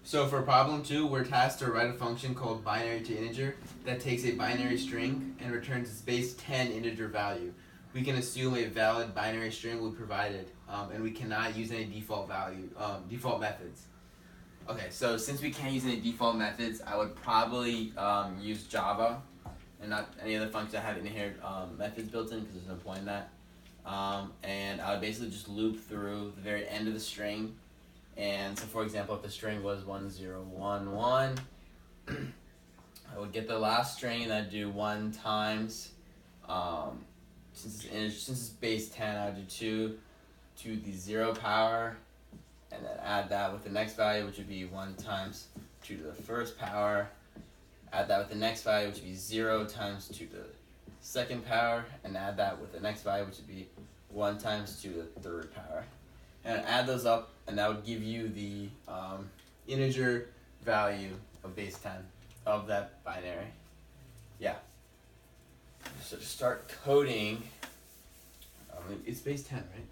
So for problem 2, we're tasked to write a function called binary to integer that takes a binary string and returns its base 10 integer value. We can assume a valid binary string will be provided, and we cannot use any default methods. Okay, so since we can't use any default methods, I would probably use Java and not any other functions that have inherent methods built in, because there's no point in that. And I would basically just loop through the very end of the string. And so, for example, if the string was 1011, I would get the last string and I'd do 1 times, since it's base 10, I would do 2 to the 0 power, and then add that with the next value, which would be 1 times 2 to the first power. Add that with the next value, which would be 0 times 2 to the second power, and add that with the next value, which would be 1 times 2 to the third power. And add those up, and that would give you the integer value of base 10 of that binary. Yeah. So to start coding, it's base 10, right?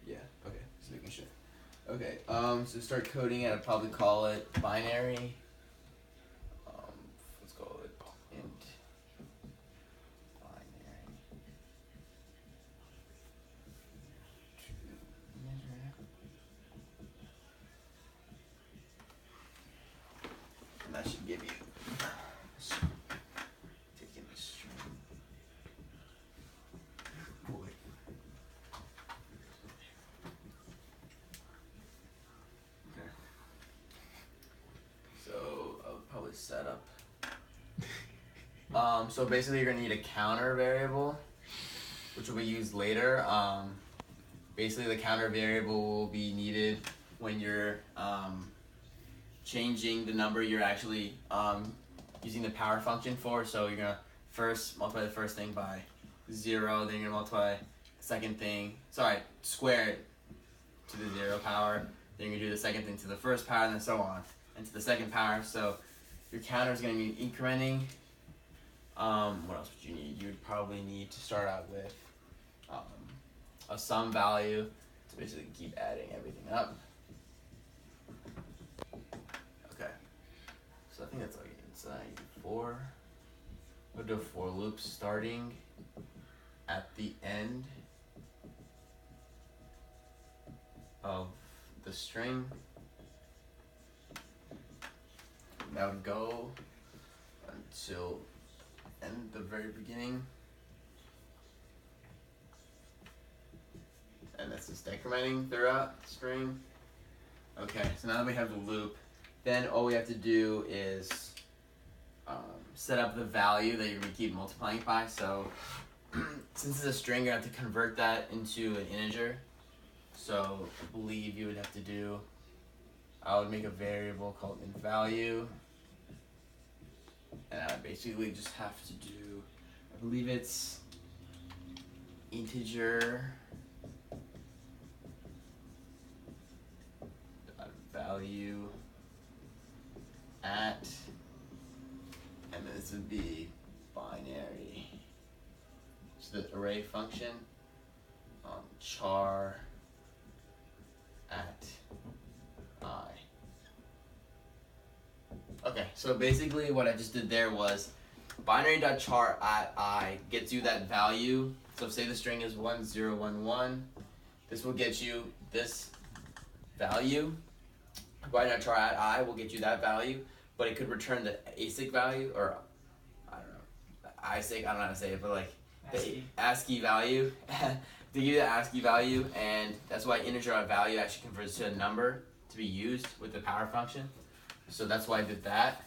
Yeah, okay, just making sure. Okay, so to start coding it, I'd probably call it binary. Let's call it int binary. And that should give you taking the string. Boy. Okay. So I'll probably set up. So basically, you're gonna need a counter variable, which will be used later. Basically, the counter variable will be needed when you're changing the number you're actually using the power function for. So you're gonna first multiply the first thing by 0, then you're gonna multiply the second thing, square it to the 0 power, then you're gonna do the second thing to the first power, and then so on, and to the second power. So your counter is gonna be incrementing. What else would you need? You would probably need to start out with a sum value to basically keep adding everything up. Okay, so I think that's like inside 4. We'll do a for loop starting at the end of the string. That would go until end the very beginning. And that's just decrementing throughout the string. Okay, so now that we have the loop, then all we have to do is set up the value that you're going to keep multiplying by. So since it's a string, you have to convert that into an integer. So I believe you would have to do, I would make a variable called inValue. And I basically just have to do, I believe it's integer value at, and then this would be binary. So the array function char at I. Okay, so basically what I just did there was binary.char at I gets you that value. So say the string is 1011, this will get you this value. Binary.char at I will get you that value, but it could return the ASIC value, or I don't know, ASIC, I don't know how to say it, but like the ASCII value. They give you the ASCII value, and that's why integer.value actually converts to a number to be used with the power function. So that's why I did that.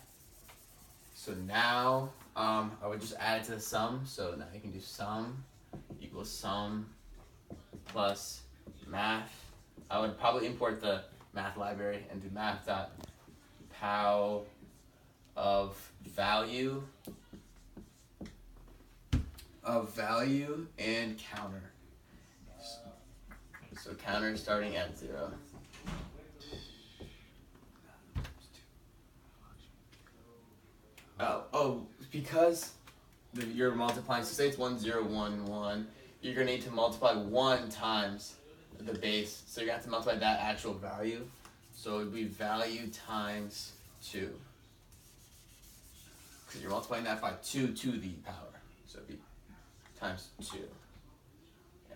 So now I would just add it to the sum. So now you can do sum equals sum plus math. I would probably import the math library and do math.pow of value and counter. So counter starting at 0. Because you're multiplying, so say it's 1011, you're going to need to multiply 1 times the base, so you're going to have to multiply that actual value. So it would be value times 2. Because you're multiplying that by 2 to the power. So it would be times 2.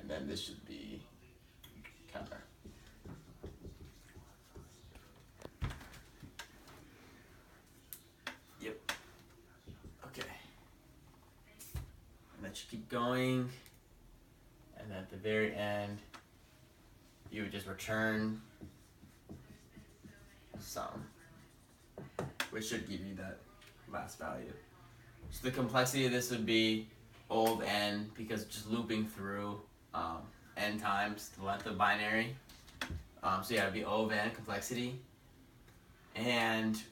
And then this should be counter. Yep. Okay. And that should keep going. And at the very end, you would just return sum, which should give you that last value. So the complexity of this would be O of n, because it's just looping through n times the length of binary. So yeah, it'd be O of n complexity. And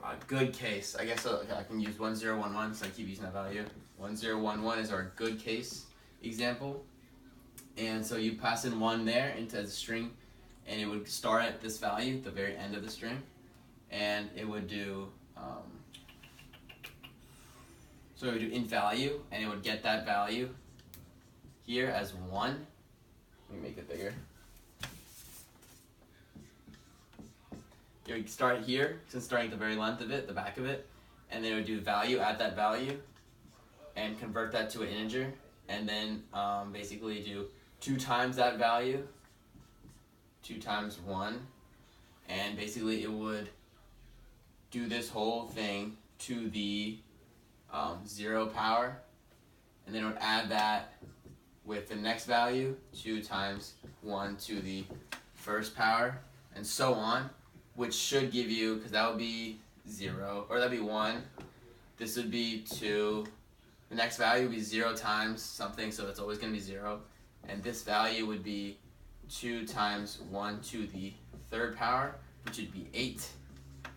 a good case, I guess I can use 1011, so I keep using that value. 1011 is our good case example. And so you pass in 1 there into the string, and it would start at this value, the very end of the string, and it would do, so it would do int value, and it would get that value here as 1. Let me make it bigger. It would start here, since starting at the very length of it, the back of it, and then it would do value at that value, and convert that to an integer, and then basically do 2 times that value, 2 times 1, and basically it would do this whole thing to the 0 power, and then it would add that with the next value, 2 times 1 to the first power, and so on, which should give you, because that would be 0, or that would be 1, this would be 2, the next value would be 0 times something, so it's always going to be 0, and this value would be 2 times 1 to the third power, which would be 8.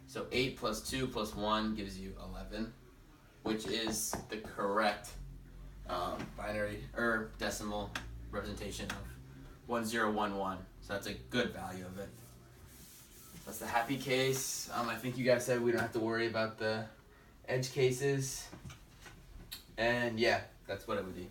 So 8 plus 2 plus 1 gives you 11, which is the correct binary or decimal representation of 1011. So that's a good value of it. That's the happy case. I think you guys said we don't have to worry about the edge cases. And yeah, that's what it would be.